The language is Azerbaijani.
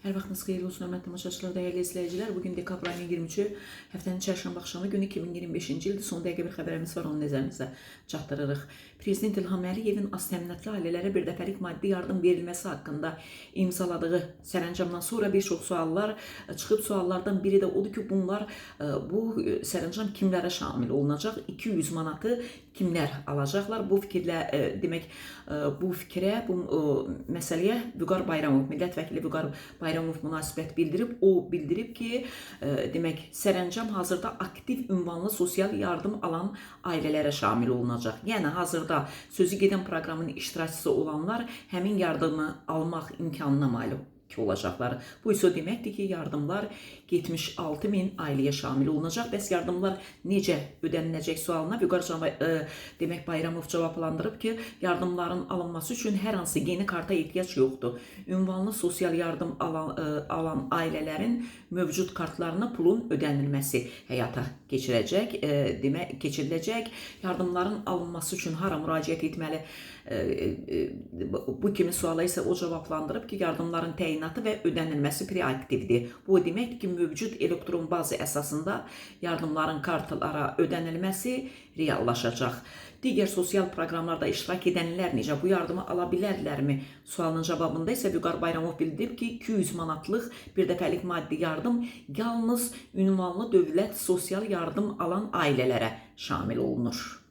Hər vaxtınız xeyirli olsun, hörmətli tamaşaçılar, dəyərli izləyicilər. Bugün dekabr ayının 23-ü, həftənin çərşənbə axşamı günü 2025-ci ildir. Son dəqiqə bir xəbərimiz var, onu nəzərinizə çatdırırıq. Prezident İlham Əliyevin az təminatlı ailələrə bir dəfəlik maddi yardım verilməsi haqqında imzaladığı sərəncamdan sonra bir çox suallar çıxıb. Suallardan biri də odur ki, bu sərəncam kimlərə şamil olunacaq? 200 manatı kimlər alacaqlar? Bu məsələyə Vüqar Bayramov, millət vəkili Vüqar Bayramov münasibət bildirib. O bildirib ki, sərəncam hazırda aktiv ünvanlı sosial yardım alan ailələrə şamil olunacaq. Yəni hazırda sözü gedən proqramın iştirakçısı olanlar həmin yardımı almaq imkanına malik olacaqlar. Bu isə deməkdir ki, yardımlar 76 min ailəyə şamil olunacaq. Bəs yardımlar necə ödəniləcək sualına Vüqar Bayramov cavablandırıb ki, yardımların alınması üçün hər hansı yeni karta ehtiyac yoxdur. Ünvanlı sosial yardım alan ailələrin mövcud kartlarına pulun ödənilməsi həyata keçiriləcək. Yardımların alınması üçün hara müraciət etməli? Bu kimi suala isə o cavablandırıb ki, yardımların təyinatı və ödənilməsi preaktivdir. Bu deməkdir ki, mövcud elektron bazı əsasında yardımların kartlara ödənilməsi reallaşacaq. Digər sosial proqramlarda iştirak edənlər necə bu yardımı ala bilərlərmi? Sualının cavabında isə Vüqar Bayramov bildirib ki, 200 manatlıq bir dəfəlik maddi yardım yalnız ünvanlı dövlət sosial yardım alan ailələrə şamil olunur.